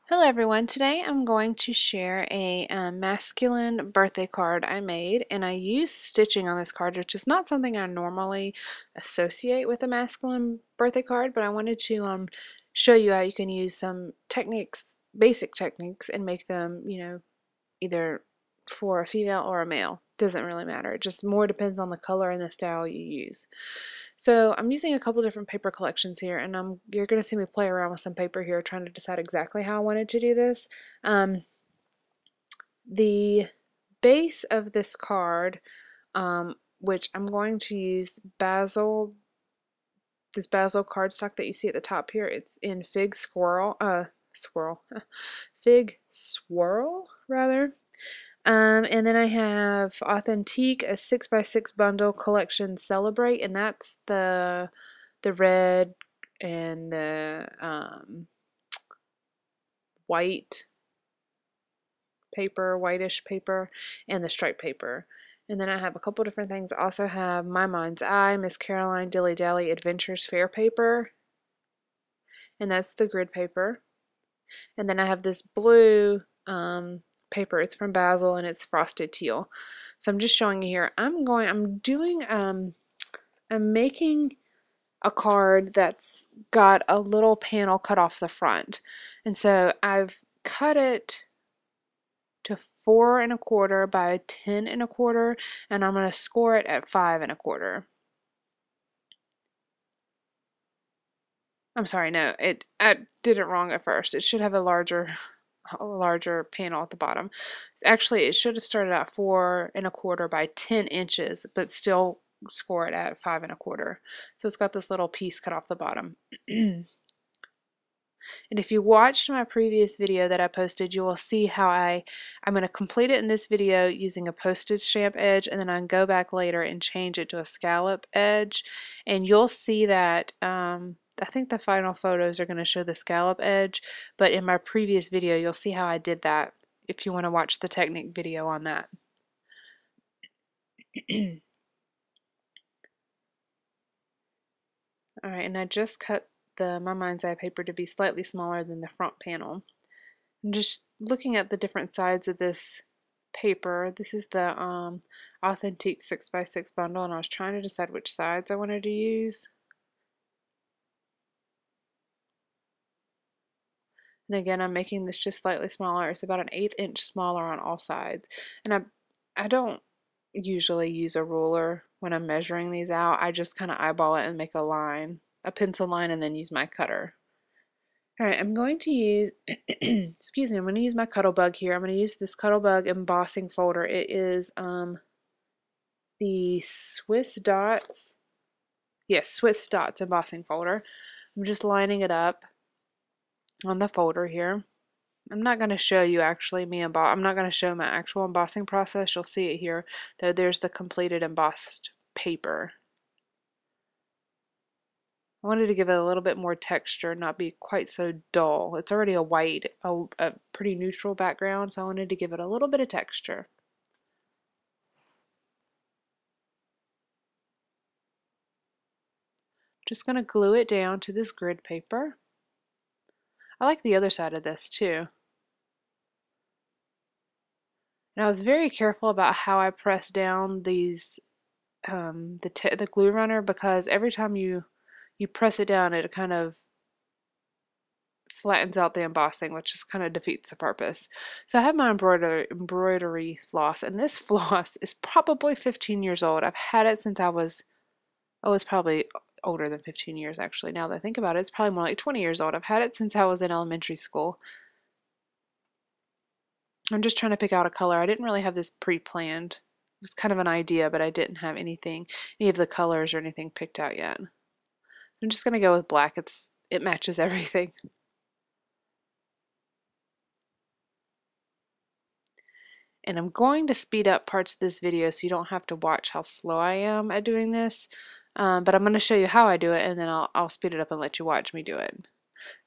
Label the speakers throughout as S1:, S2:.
S1: Hello everyone, today I'm going to share a masculine birthday card I made, and I used stitching on this card, which is not something I normally associate with a masculine birthday card, but I wanted to show you how you can use some techniques, basic techniques, and make them, either for a female or a male. Doesn't really matter. It just more depends on the color and the style you use. So I'm using a couple different paper collections here, and you're going to see me play around with some paper here trying to decide exactly how I wanted to do this. The base of this card, which I'm going to use this Basil cardstock that you see at the top here, it's in Fig Swirl rather. And then I have Authentique, a 6x6 bundle collection Celebrate, and that's the red and the white paper, whitish paper, and the striped paper. And then I have a couple different things. I also have My Mind's Eye, Miss Caroline Dilly Dally Adventures Fair paper, and that's the grid paper. And then I have this blue paper. It's from Basil and it's frosted teal. So I'm just showing you here. I'm making a card that's got a little panel cut off the front. And so I've cut it to 4 1/4 by 10 1/4, and I'm going to score it at 5 1/4. I'm sorry, no, I did it wrong at first. It should have a larger panel at the bottom. Actually, it should have started at 4 1/4 by 10 inches, but still score it at 5 1/4. So it's got this little piece cut off the bottom. And if you watched my previous video that I posted, you will see how I'm going to complete it in this video using a postage stamp edge, and then I can go back later and change it to a scallop edge. And you'll see that I think the final photos are going to show the scallop edge, but in my previous video you'll see how I did that if you want to watch the technique video on that. Alright, and I just cut the My Mind's Eye paper to be slightly smaller than the front panel. I'm just looking at the different sides of this paper. This is the Authentique 6x6 bundle, and I was trying to decide which sides I wanted to use. And again, I'm making this just slightly smaller. It's about an 1/8 inch smaller on all sides. And I don't usually use a ruler when I'm measuring these out. I just kind of eyeball it and make a line, a pencil line, and then use my cutter. Alright, I'm going to use, excuse me, I'm going to use my Cuttlebug here. I'm going to use this Cuttlebug embossing folder. It is the Swiss Dots embossing folder. I'm just lining it up on the folder here. I'm not going to show you actually I'm not going to show my actual embossing process. You'll see it here, though. There's the completed embossed paper. I wanted to give it a little bit more texture, not be quite so dull. It's already a pretty neutral background, so I wanted to give it a little bit of texture. Just going to glue it down to this grid paper. I like the other side of this too. And I was very careful about how I press down these the glue runner, because every time you press it down, it kind of flattens out the embossing, which just kind of defeats the purpose. So I have my embroidery floss, and this floss is probably 15 years old. I've had it since I was probably older than 15 years actually. Now that I think about it, it's probably more like 20 years old. I've had it since I was in elementary school. I'm just trying to pick out a color. I didn't really have this pre-planned. It was kind of an idea, but I didn't have any of the colors or anything picked out yet. I'm just going to go with black. It matches everything. And I'm going to speed up parts of this video so you don't have to watch how slow I am at doing this. But I'm going to show you how I do it, and then I'll speed it up and let you watch me do it.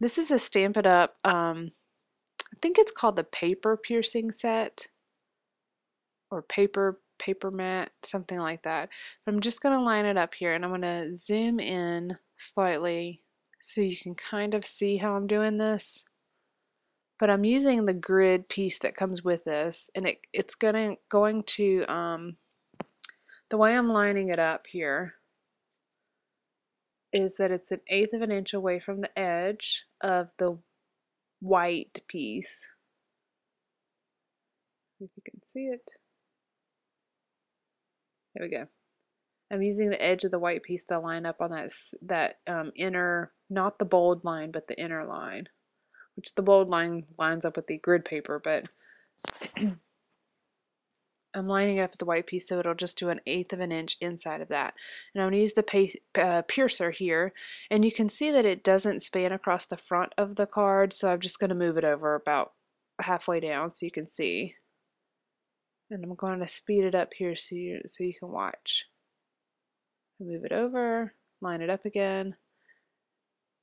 S1: This is a Stamp It Up, I think it's called the paper piercing set, or paper mat, something like that. But I'm just going to line it up here, and I'm going to zoom in slightly so you can kind of see how I'm doing this. but I'm using the grid piece that comes with this, and it's going to the way I'm lining it up here is that it's 1/8 of an inch away from the edge of the white piece. If you can see it. There we go. I'm using the edge of the white piece to line up on that inner, not the bold line, but the inner line, which the bold line lines up with the grid paper, but I'm lining up the white piece so it'll just do 1/8 of an inch inside of that. And I'm going to use the piercer here, and you can see that it doesn't span across the front of the card, so I'm just going to move it over about halfway down so you can see. And I'm going to speed it up here so you can watch. Move it over, line it up again.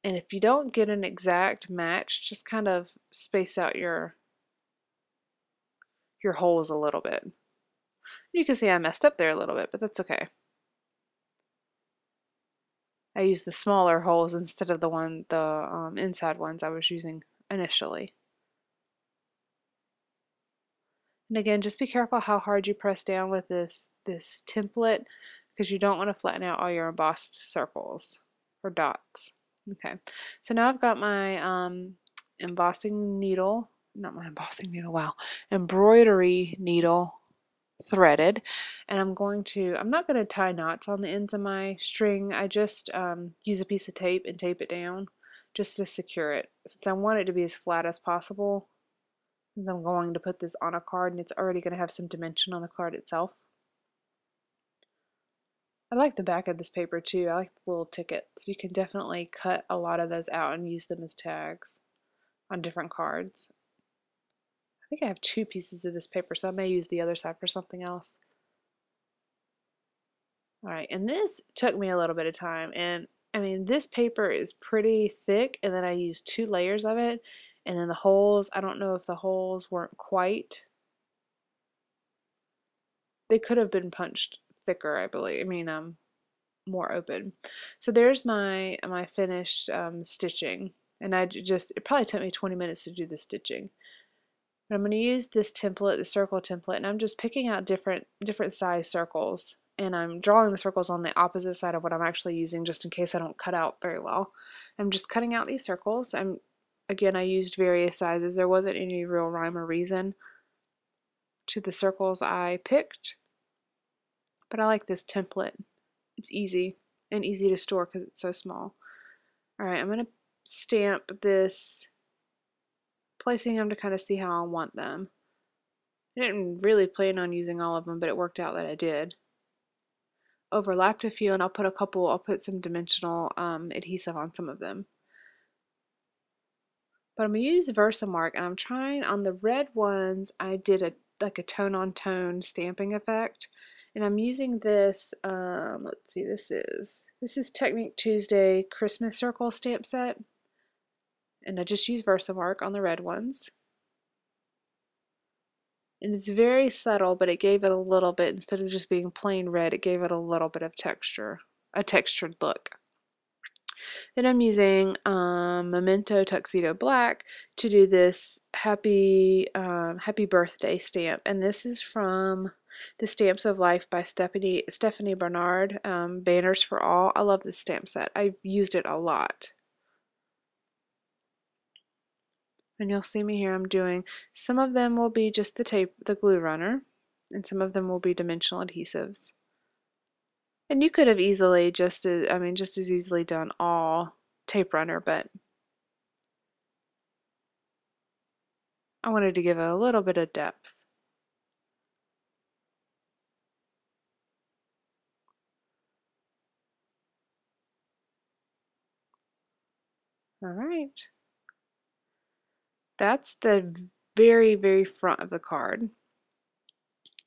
S1: And if you don't get an exact match, just kind of space out your holes a little bit. You can see I messed up there a little bit, but that's okay. I used the smaller holes instead of the inside ones I was using initially. And again, just be careful how hard you press down with this template, because you don't want to flatten out all your embossed circles or dots. Okay, so now I've got my embossing needle, not my embossing needle, wow, embroidery needle threaded, and I'm not going to tie knots on the ends of my string. I just use a piece of tape and tape it down just to secure it, since I want it to be as flat as possible. And I'm going to put this on a card, and it's already going to have some dimension on the card itself. I like the back of this paper too. I like the little tickets. You can definitely cut a lot of those out and use them as tags on different cards. I think I have 2 pieces of this paper, so I may use the other side for something else. Alright, and this took me a little bit of time, and I mean, this paper is pretty thick, and then I used 2 layers of it, and then the holes, I don't know if the holes weren't quite, they could have been punched thicker, I believe. I mean, more open. So there's my finished stitching, and it probably took me 20 minutes to do the stitching. But I'm going to use this template, the circle template, and I'm just picking out different size circles, and I'm drawing the circles on the opposite side of what I'm actually using, just in case I don't cut out very well. I'm just cutting out these circles. Again, I used various sizes. There wasn't any real rhyme or reason to the circles I picked, but I like this template. It's easy and easy to store because it's so small. Alright, I'm going to stamp this, placing them to kind of see how I want them. I didn't really plan on using all of them, but it worked out that I did. Overlapped a few, and I'll put some dimensional adhesive on some of them. But I'm going to use Versamark, and I'm trying, on the red ones, I did like a tone-on-tone stamping effect. And I'm using this, let's see, this is Technique Tuesday Christmas Circle stamp set. And I just use Versamark on the red ones. And it's very subtle, but it gave it a little bit, instead of just being plain red, it gave it a little bit of texture, a textured look. Then I'm using Memento Tuxedo Black to do this happy birthday stamp, and this is from the Stamps of Life by Stephanie Bernard, Banners for All. I love this stamp set. I've used it a lot. And you'll see me here, I'm doing, some of them will be just the glue runner, and some of them will be dimensional adhesives. And you could have easily just as easily done all tape runner, but I wanted to give it a little bit of depth. All right. That's the very, very front of the card.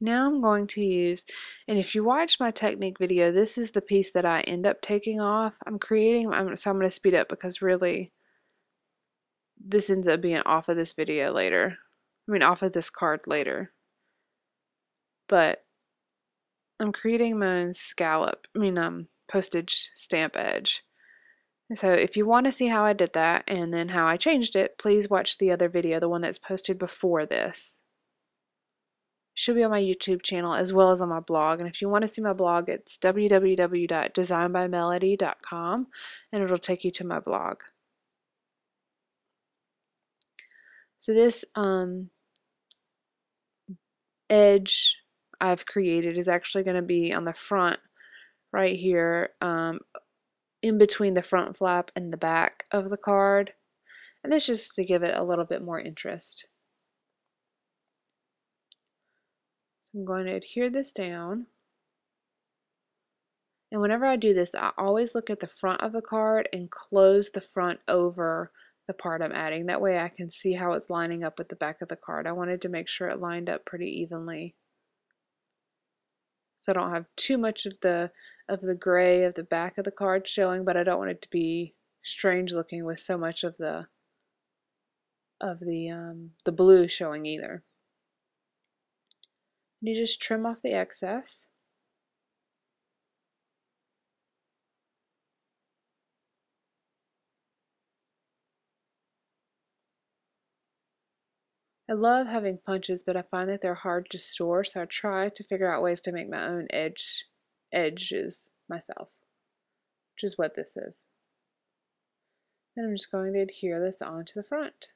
S1: Now I'm going to use, and if you watch my technique video, this is the piece that I end up taking off. So I'm going to speed up, because really this ends up being off of this video later. I mean, off of this card later. But I'm creating my own postage stamp edge. So if you want to see how I did that and then how I changed it, please watch the other video, the one that's posted before this. It should be on my YouTube channel as well as on my blog. And if you want to see my blog, it's www.designbymelody.com, and it'll take you to my blog. So this edge I've created is actually going to be on the front right here, in between the front flap and the back of the card, and that's just to give it a little bit more interest. So I'm going to adhere this down, and whenever I do this, I always look at the front of the card and close the front over the part I'm adding. That way I can see how it's lining up with the back of the card. I wanted to make sure it lined up pretty evenly, so I don't have too much of the gray of the back of the card showing, but I don't want it to be strange looking with so much of the blue showing either. And you just trim off the excess. I love having punches, but I find that they're hard to store, so I try to figure out ways to make my own edges myself, which is what this is. Then I'm just going to adhere this onto the front.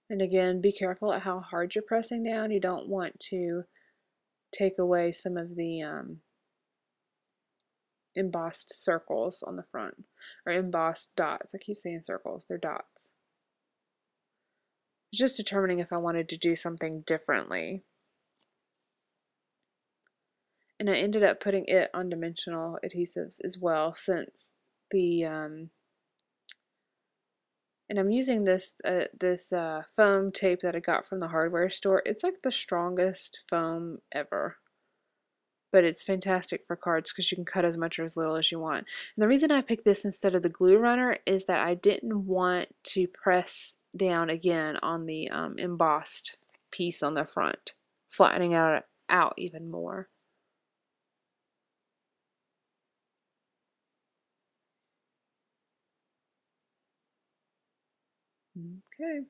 S1: And again, be careful at how hard you're pressing down. You don't want to take away some of the embossed circles on the front, or embossed dots. I keep saying circles, they're dots. It's just determining if I wanted to do something differently. And I ended up putting it on dimensional adhesives as well, since the and I'm using this foam tape that I got from the hardware store. It's like the strongest foam ever, but it's fantastic for cards because you can cut as much or as little as you want. And the reason I picked this instead of the glue runner is that I didn't want to press down again on the embossed piece on the front, flattening out even more. Okay.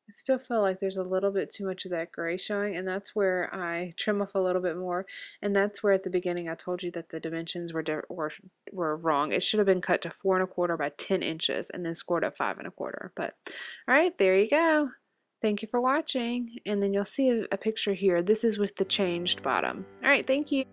S1: I still feel like there's a little bit too much of that gray showing, and that's where I trim off a little bit more. And that's where at the beginning I told you that the dimensions were wrong. It should have been cut to 4 1/4 by 10 inches and then scored at 5 1/4. But all right, there you go. Thank you for watching, and then you'll see a picture here. This is with the changed bottom. All right, thank you.